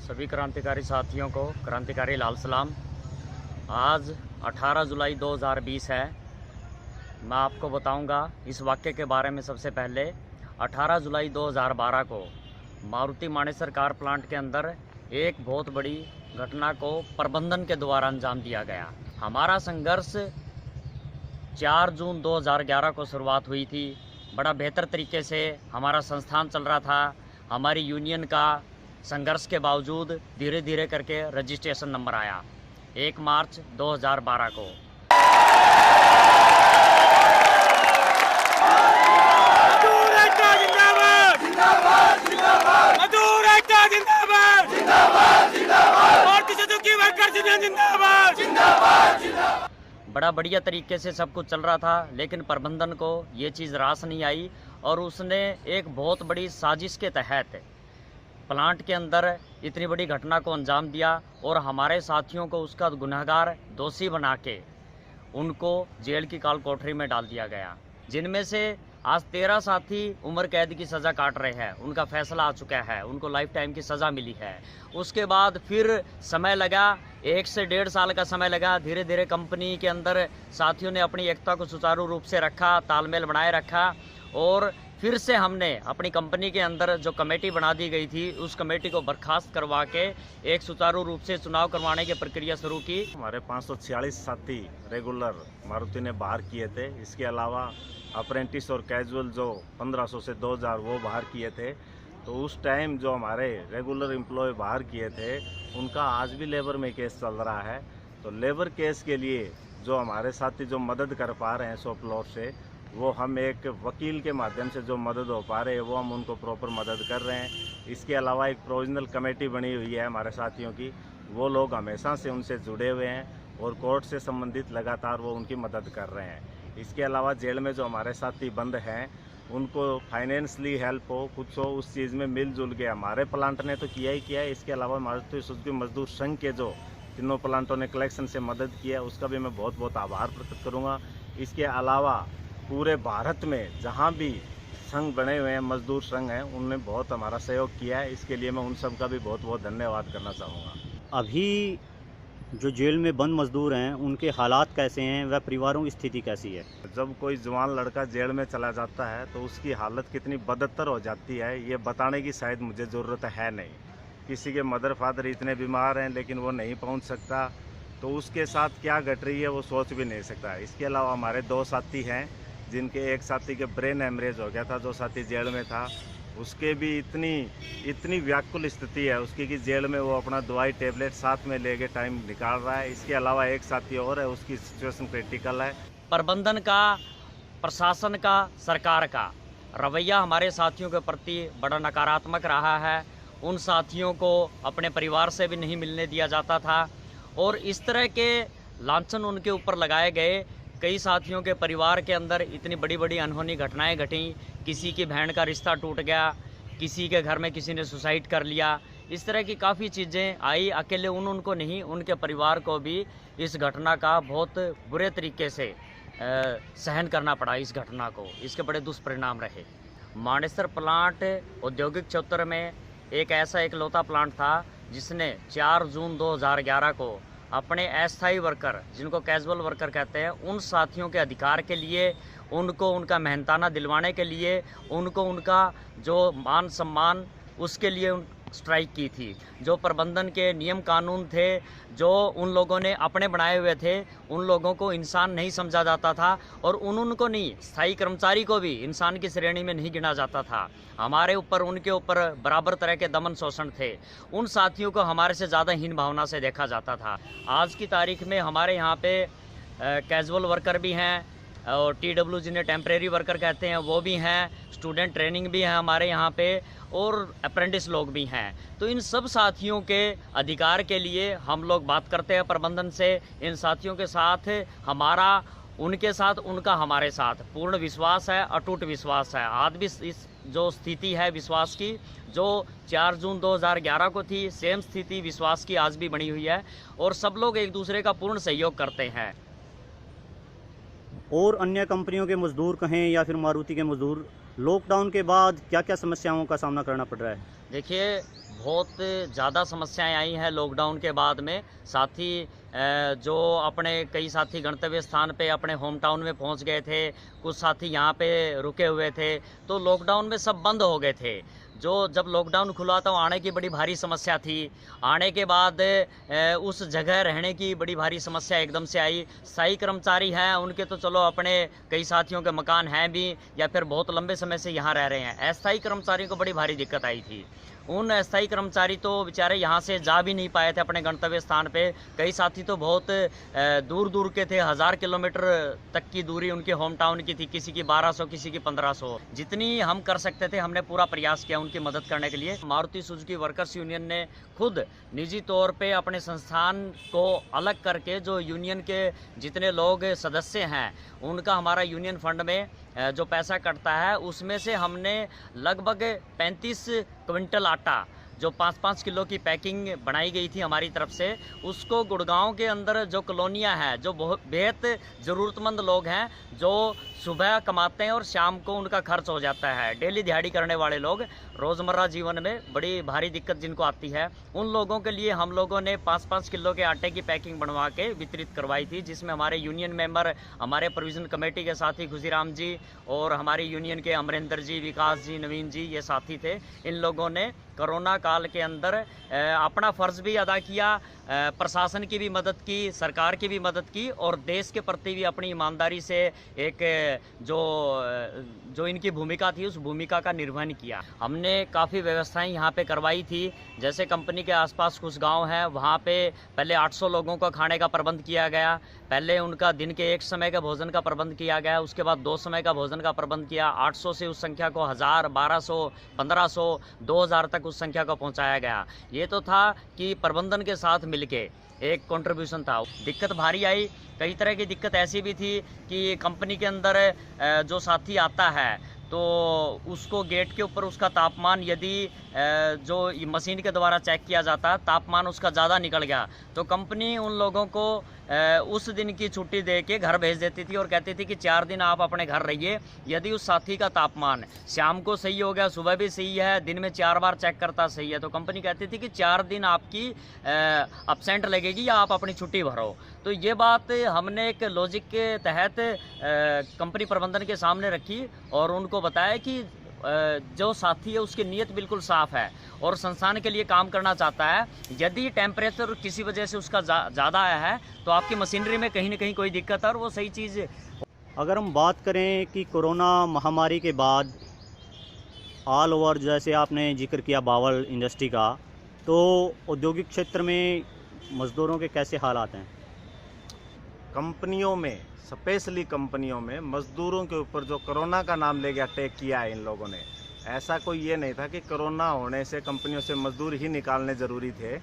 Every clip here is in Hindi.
सभी क्रांतिकारी साथियों को क्रांतिकारी लाल सलाम। आज 18 जुलाई 2020 है। मैं आपको बताऊंगा इस वाक़े के बारे में। सबसे पहले 18 जुलाई 2012 को मारुति मानेसर कार प्लांट के अंदर एक बहुत बड़ी घटना को प्रबंधन के द्वारा अंजाम दिया गया। हमारा संघर्ष 4 जून 2011 को शुरुआत हुई थी। बड़ा बेहतर तरीके से हमारा संस्थान चल रहा था। हमारी यूनियन का संघर्ष के बावजूद धीरे धीरे करके रजिस्ट्रेशन नंबर आया 1 मार्च 2012 को। बड़ा बढ़िया तरीके से सब कुछ चल रहा था, लेकिन प्रबंधन को ये चीज़ रास नहीं आई और उसने एक बहुत बड़ी साजिश के तहत प्लांट के अंदर इतनी बड़ी घटना को अंजाम दिया और हमारे साथियों को उसका गुनहगार दोषी बना के उनको जेल की काल कोठरी में डाल दिया गया, जिनमें से आज 13 साथी उम्र कैद की सज़ा काट रहे हैं। उनका फैसला आ चुका है, उनको लाइफ टाइम की सज़ा मिली है। उसके बाद फिर समय लगा, 1 से 1.5 साल का समय लगा। धीरे धीरे कंपनी के अंदर साथियों ने अपनी एकता को सुचारू रूप से रखा, तालमेल बनाए रखा और फिर से हमने अपनी कंपनी के अंदर जो कमेटी बना दी गई थी उस कमेटी को बर्खास्त करवा के एक सुचारू रूप से चुनाव करवाने की प्रक्रिया शुरू की। हमारे 546 साथी रेगुलर मारुति ने बाहर किए थे। इसके अलावा अप्रेंटिस और कैजुअल जो 1500 से 2000 वो बाहर किए थे। तो उस टाइम जो हमारे रेगुलर एम्प्लॉय बाहर किए थे उनका आज भी लेबर में केस चल रहा है। तो लेबर केस के लिए जो हमारे साथी जो मदद कर पा रहे हैं शॉप फ्लोर से, वो हम एक वकील के माध्यम से जो मदद हो पा रहे हैं वो हम उनको प्रॉपर मदद कर रहे हैं। इसके अलावा एक प्रोविजनल कमेटी बनी हुई है हमारे साथियों की, वो लोग हमेशा से उनसे जुड़े हुए हैं और कोर्ट से संबंधित लगातार वो उनकी मदद कर रहे हैं। इसके अलावा जेल में जो हमारे साथी बंद हैं उनको फाइनेंशली हेल्प हो, कुछ हो, उस चीज़ में मिलजुल के हमारे प्लांट ने तो किया ही किया है। इसके अलावा मारुति सुजुकी मजदूर संघ के जो तीनों प्लांटों ने कलेक्शन से मदद किया है उसका भी मैं बहुत बहुत आभार प्रकट करूँगा। इसके अलावा पूरे भारत में जहाँ भी संघ बने हुए हैं, मजदूर संघ हैं, उन्होंने बहुत हमारा सहयोग किया है। इसके लिए मैं उन सब का भी बहुत बहुत धन्यवाद करना चाहूँगा। अभी जो जेल में बंद मजदूर हैं उनके हालात कैसे हैं, वह परिवारों की स्थिति कैसी है? जब कोई जवान लड़का जेल में चला जाता है तो उसकी हालत कितनी बदतर हो जाती है ये बताने की शायद मुझे ज़रूरत है नहीं। किसी के मदर फादर इतने बीमार हैं लेकिन वो नहीं पहुँच सकता, तो उसके साथ क्या घट रही है वो सोच भी नहीं सकता। इसके अलावा हमारे 2 साथी हैं जिनके एक साथी के ब्रेन हेमरेज हो गया था, जो साथी जेल में था, उसके भी इतनी व्याकुल स्थिति है उसकी कि जेल में वो अपना दवाई टेबलेट साथ में लेके टाइम निकाल रहा है। इसके अलावा एक साथी और है, उसकी सिचुएशन क्रिटिकल है। प्रबंधन का, प्रशासन का, सरकार का रवैया हमारे साथियों के प्रति बड़ा नकारात्मक रहा है। उन साथियों को अपने परिवार से भी नहीं मिलने दिया जाता था और इस तरह के लांछन उनके ऊपर लगाए गए। कई साथियों के परिवार के अंदर इतनी बड़ी बड़ी अनहोनी घटनाएं घटी। किसी की बहन का रिश्ता टूट गया, किसी के घर में किसी ने सुसाइड कर लिया। इस तरह की काफ़ी चीज़ें आई। अकेले उनको नहीं, उनके परिवार को भी इस घटना का बहुत बुरे तरीके से सहन करना पड़ा। इस घटना को, इसके बड़े दुष्परिणाम रहे। मानेसर प्लांट औद्योगिक क्षेत्र में एक ऐसा एकलौता प्लांट था जिसने 4 जून 2011 को अपने अस्थायी वर्कर, जिनको कैजुअल वर्कर कहते हैं, उन साथियों के अधिकार के लिए, उनको उनका मेहनताना दिलवाने के लिए, उनको उनका जो मान सम्मान, उसके लिए स्ट्राइक की थी। जो प्रबंधन के नियम कानून थे जो उन लोगों ने अपने बनाए हुए थे, उन लोगों को इंसान नहीं समझा जाता था और उनको नहीं, स्थायी कर्मचारी को भी इंसान की श्रेणी में नहीं गिना जाता था। हमारे ऊपर, उनके ऊपर बराबर तरह के दमन शोषण थे। उन साथियों को हमारे से ज़्यादा हीन भावना से देखा जाता था। आज की तारीख में हमारे यहाँ पे कैजुअल वर्कर भी हैं और TW जिन्हें टेम्परेरी वर्कर कहते हैं वो भी हैं, स्टूडेंट ट्रेनिंग भी है हमारे यहाँ पे और अप्रेंटिस लोग भी हैं। तो इन सब साथियों के अधिकार के लिए हम लोग बात करते हैं प्रबंधन से। इन साथियों के साथ हमारा, उनके साथ उनका, हमारे साथ पूर्ण विश्वास है, अटूट विश्वास है। आज भी इस जो स्थिति है विश्वास की, जो 4 जून 2011 को थी, सेम स्थिति विश्वास की आज भी बनी हुई है और सब लोग एक दूसरे का पूर्ण सहयोग करते हैं। और अन्य कंपनियों के मजदूर कहें या फिर मारुति के मजदूर, लॉकडाउन के बाद क्या क्या समस्याओं का सामना करना पड़ रहा है? देखिए, बहुत ज़्यादा समस्याएं आई हैं लॉकडाउन के बाद में। साथ ही जो अपने कई साथी गंतव्य स्थान पे अपने होम टाउन में पहुंच गए थे, कुछ साथी यहाँ पे रुके हुए थे, तो लॉकडाउन में सब बंद हो गए थे। जो जब लॉकडाउन खुला तो आने की बड़ी भारी समस्या थी। आने के बाद उस जगह रहने की बड़ी भारी समस्या एकदम से आई। स्थायी कर्मचारी हैं, उनके तो चलो अपने कई साथियों के मकान हैं भी, या फिर बहुत लंबे समय से यहाँ रह रहे हैं। अस्थायी कर्मचारियों को बड़ी भारी दिक्कत आई थी। उन अस्थायी कर्मचारी तो बेचारे यहाँ से जा भी नहीं पाए थे अपने गंतव्य स्थान पे। कई साथी तो बहुत दूर दूर के थे, 1000 किलोमीटर तक की दूरी उनके होम टाउन की थी, किसी की 1200, किसी की 1500। जितनी हम कर सकते थे हमने पूरा प्रयास किया उनकी मदद करने के लिए। मारुति सुजुकी वर्कर्स यूनियन ने खुद निजी तौर पे अपने संस्थान को अलग करके जो यूनियन के जितने लोग सदस्य हैं उनका हमारा यूनियन फंड में जो पैसा कटता है उसमें से हमने लगभग 35 क्विंटल आटा जो 5-5 किलो की पैकिंग बनाई गई थी हमारी तरफ से, उसको गुड़गांव के अंदर जो कॉलोनियाँ हैं, जो बहुत बेहद ज़रूरतमंद लोग हैं, जो सुबह कमाते हैं और शाम को उनका खर्च हो जाता है, डेली दिहाड़ी करने वाले लोग, रोज़मर्रा जीवन में बड़ी भारी दिक्कत जिनको आती है, उन लोगों के लिए हम लोगों ने 5-5 किलो के आटे की पैकिंग बनवा के वितरित करवाई थी, जिसमें हमारे यूनियन मेंबर, हमारे प्रोविज़न कमेटी के साथी खुशीराम जी और हमारी यूनियन के अमरिंदर जी, विकास जी, नवीन जी, ये साथी थे। इन लोगों ने कोरोना काल के अंदर अपना फ़र्ज़ भी अदा किया, प्रशासन की भी मदद की, सरकार की भी मदद की और देश के प्रति भी अपनी ईमानदारी से एक जो इनकी भूमिका थी उस भूमिका का निर्वहन किया। हमने काफ़ी व्यवस्थाएं यहाँ पे करवाई थी। जैसे कंपनी के आसपास कुछ गांव हैं, वहाँ पे पहले 800 लोगों को खाने का प्रबंध किया गया। पहले उनका दिन के एक समय का भोजन का प्रबंध किया गया, उसके बाद 2 समय का भोजन का प्रबंध किया। 800 से उस संख्या को 1000, 1200, 1500, 2000 तक उस संख्या को पहुँचाया गया। ये तो था कि प्रबंधन के साथ मिलके एक कंट्रीब्यूशन था। दिक्कत भारी आई, कई तरह की दिक्कत ऐसी भी थी कि कंपनी के अंदर जो साथी आता है तो उसको गेट के ऊपर उसका तापमान यदि जो मशीन के द्वारा चेक किया जाता, तापमान उसका ज़्यादा निकल गया तो कंपनी उन लोगों को उस दिन की छुट्टी दे के घर भेज देती थी और कहती थी कि 4 दिन आप अपने घर रहिए। यदि उस साथी का तापमान शाम को सही हो गया, सुबह भी सही है, दिन में 4 बार चेक करता सही है, तो कंपनी कहती थी कि 4 दिन आपकी अब्सेंट लगेगी या आप अपनी छुट्टी भरो। तो ये बात हमने एक लॉजिक के तहत कंपनी प्रबंधन के सामने रखी और उनको बताया कि जो साथी है उसकी नीयत बिल्कुल साफ़ है और संस्थान के लिए काम करना चाहता है। यदि टेम्परेचर किसी वजह से उसका ज़्यादा आया है तो आपकी मशीनरी में कहीं ना कहीं कोई दिक्कत है और वो सही चीज़। अगर हम बात करें कि कोरोना महामारी के बाद ऑल ओवर, जैसे आपने जिक्र किया बावल इंडस्ट्री का, तो औद्योगिक क्षेत्र में मज़दूरों के कैसे हालात हैं? कंपनियों में, स्पेशली कंपनियों में मज़दूरों के ऊपर जो कोरोना का नाम लेके अटैक किया है इन लोगों ने, ऐसा कोई ये नहीं था कि कोरोना होने से कंपनियों से मज़दूर ही निकालने ज़रूरी थे,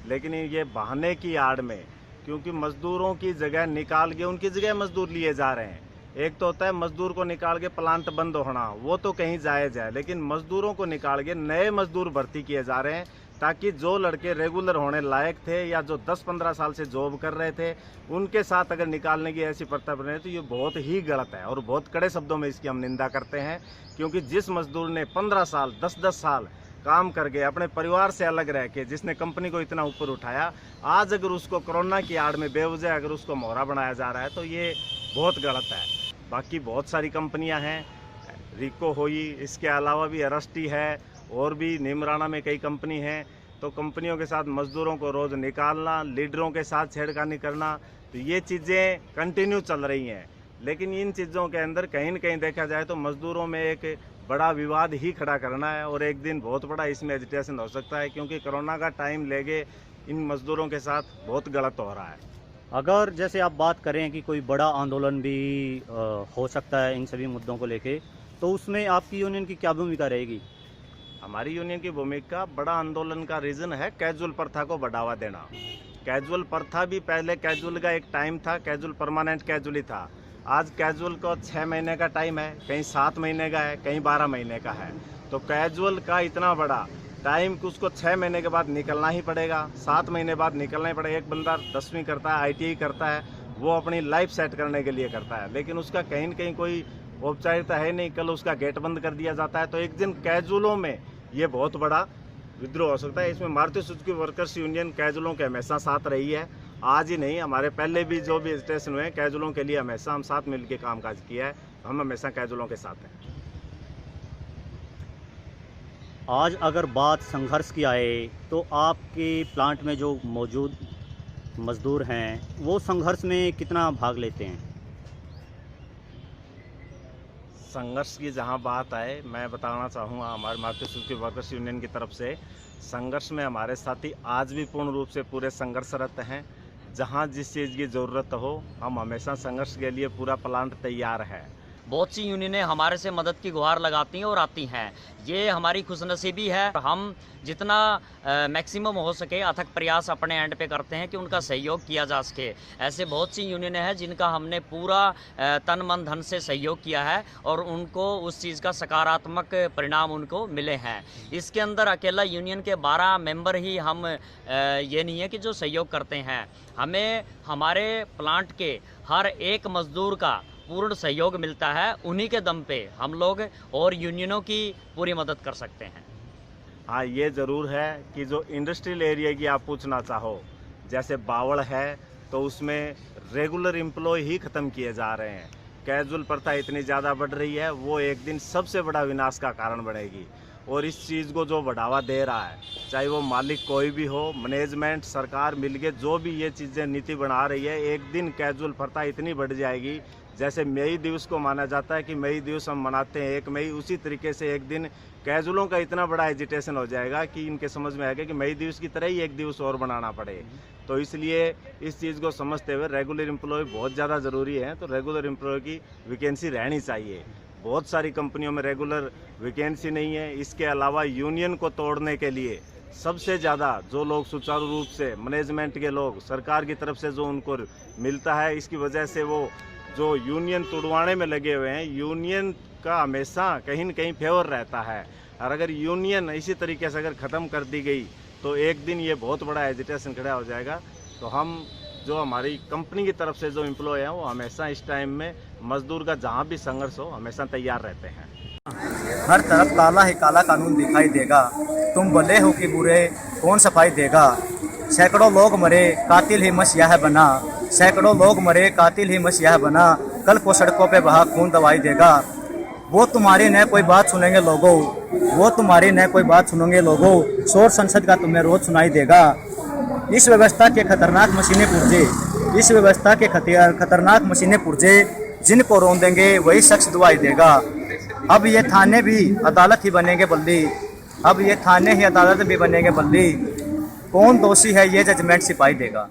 लेकिन ये बहाने की आड़ में, क्योंकि मज़दूरों की जगह निकाल के उनकी जगह मज़दूर लिए जा रहे हैं। एक तो होता है मज़दूर को निकाल के प्लांट बंद होना, वो तो कहीं जायज़ है, लेकिन मज़दूरों को निकाल के नए मज़दूर भर्ती किए जा रहे हैं ताकि जो लड़के रेगुलर होने लायक थे या जो 10-15 साल से जॉब कर रहे थे उनके साथ अगर निकालने की ऐसी प्रथा बने तो ये बहुत ही गलत है और बहुत कड़े शब्दों में इसकी हम निंदा करते हैं। क्योंकि जिस मजदूर ने 15 साल 10-10 साल काम करके अपने परिवार से अलग रह के जिसने कंपनी को इतना ऊपर उठाया, आज अगर उसको कोरोना की आड़ में बेवजह अगर उसको मोहरा बनाया जा रहा है तो ये बहुत गलत है। बाकी बहुत सारी कंपनियाँ हैं, रिको हुई, इसके अलावा भी अरस्टी है और भी निमराना में कई कंपनी हैं। तो कंपनियों के साथ मज़दूरों को रोज़ निकालना, लीडरों के साथ छेड़खानी करना, तो ये चीज़ें कंटिन्यू चल रही हैं। लेकिन इन चीज़ों के अंदर कहीं न कहीं देखा जाए तो मज़दूरों में एक बड़ा विवाद ही खड़ा करना है और एक दिन बहुत बड़ा इसमें एजिटेशन हो सकता है, क्योंकि कोरोना का टाइम लेके इन मज़दूरों के साथ बहुत गलत हो रहा है। अगर जैसे आप बात करें कि कोई बड़ा आंदोलन भी हो सकता है इन सभी मुद्दों को लेके, तो उसमें आपकी यूनियन की क्या भूमिका रहेगी? हमारी यूनियन की भूमिका, बड़ा आंदोलन का रीज़न है कैजुअल प्रथा को बढ़ावा देना। कैजुअल प्रथा भी पहले कैजुअल का एक टाइम था, कैजुअल परमानेंट कैजुअल ही था। आज कैजुअल को 6 महीने का टाइम है, कहीं 7 महीने का है, कहीं 12 महीने का है। तो कैजुअल का इतना बड़ा टाइम कि उसको 6 महीने के बाद निकलना ही पड़ेगा, 7 महीने बाद निकलना ही पड़ेगा। एक बंदा 10वीं करता है, ITI करता है, वो अपनी लाइफ सेट करने के लिए करता है, लेकिन उसका कहीं न कहीं कोई औपचारिकता है नहीं। कल उसका गेट बंद कर दिया जाता है। तो एक दिन कैजुअलों में ये बहुत बड़ा विद्रोह हो सकता है। इसमें मारुति सुजुकी वर्कर्स यूनियन कैजुअलों के हमेशा साथ रही है। आज ही नहीं, हमारे पहले भी जो भी एजिटेशन हुए हैं कैजुअलों के लिए हमेशा हम साथ मिलकर कामकाज किया है। हम हमेशा कैजुअलों के साथ हैं। आज अगर बात संघर्ष की आए तो आपके प्लांट में जो मौजूद मज़दूर हैं वो संघर्ष में कितना भाग लेते हैं? संघर्ष की जहां बात आए, मैं बताना चाहूँगा हमारे मारुति सुजुकी वर्कर्स यूनियन की तरफ से संघर्ष में हमारे साथी आज भी पूर्ण रूप से पूरे संघर्षरत हैं। जहां जिस चीज़ की ज़रूरत हो, हम हमेशा संघर्ष के लिए पूरा प्लांट तैयार है। बहुत सी यूनियनें हमारे से मदद की गुहार लगाती हैं और आती हैं। ये हमारी खुशनसीबी है। हम जितना मैक्सिमम हो सके अथक प्रयास अपने एंड पे करते हैं कि उनका सहयोग किया जा सके। ऐसे बहुत सी यूनियनें हैं जिनका हमने पूरा तन मन धन से सहयोग किया है और उनको उस चीज़ का सकारात्मक परिणाम उनको मिले हैं। इसके अंदर अकेला यूनियन के 12 मेंबर ही हम ये नहीं है कि जो सहयोग करते हैं। हमें हमारे प्लांट के हर एक मज़दूर का पूर्ण सहयोग मिलता है। उन्हीं के दम पे हम लोग और यूनियनों की पूरी मदद कर सकते हैं। हाँ, ये ज़रूर है कि जो इंडस्ट्रियल एरिया की आप पूछना चाहो, जैसे बावड़ है तो उसमें रेगुलर एम्प्लॉय ही ख़त्म किए जा रहे हैं। कैजुअल प्रथा इतनी ज़्यादा बढ़ रही है, वो एक दिन सबसे बड़ा विनाश का कारण बनेगी। और इस चीज़ को जो बढ़ावा दे रहा है, चाहे वो मालिक कोई भी हो, मैनेजमेंट, सरकार मिलके जो भी ये चीज़ें नीति बना रही है, एक दिन कैजुअल प्रथा इतनी बढ़ जाएगी। जैसे मई दिवस को माना जाता है कि मई दिवस हम मनाते हैं 1 मई, उसी तरीके से एक दिन कैजुअलों का इतना बड़ा एजिटेशन हो जाएगा कि इनके समझ में आएगा कि मई दिवस की तरह ही एक दिवस और बनाना पड़े। तो इसलिए इस चीज़ को समझते हुए रेगुलर एम्प्लॉय बहुत ज़्यादा ज़रूरी है। तो रेगुलर एम्प्लॉय की वैकेंसी रहनी चाहिए। बहुत सारी कंपनियों में रेगुलर वैकेंसी नहीं है। इसके अलावा यूनियन को तोड़ने के लिए सबसे ज़्यादा जो लोग सुचारू रूप से मैनेजमेंट के लोग, सरकार की तरफ से जो उनको मिलता है, इसकी वजह से वो जो यूनियन तुड़वाने में लगे हुए हैं, यूनियन का हमेशा कहीं न कहीं फेवर रहता है। और अगर यूनियन इसी तरीके से अगर ख़त्म कर दी गई तो एक दिन ये बहुत बड़ा एजिटेशन खड़ा हो जाएगा। तो हम जो हमारी कंपनी की तरफ से जो एम्प्लॉय हैं वो हमेशा इस टाइम में मजदूर का जहाँ भी संघर्ष हो हमेशा तैयार रहते हैं। हर तरफ काला ही काला कानून दिखाई देगा, तुम भले हो कि बुरे कौन सफाई देगा। सैकड़ों लोग मरे कातिल ही मसीहा बना, सैकड़ों लोग मरे कातिल ही मसीहा बना, कल को सड़कों पे बहा खून दवाई देगा। वो तुम्हारी न कोई बात सुनेंगे लोगों, वो तुम्हारी न कोई बात सुनेंगे लोगों, शोर संसद का तुम्हें रोज सुनाई देगा। इस व्यवस्था के खतरनाक मशीनें पुर्जे, इस व्यवस्था के खतरनाक मशीनें पुर्जे, जिनको रोन देंगे वही शख्स दुआई देगा। अब ये थाने भी अदालत ही बनेंगे बल्ली, अब ये थाने ही अदालत भी बनेंगे बल्ली, कौन दोषी है ये जजमेंट सिपाही देगा।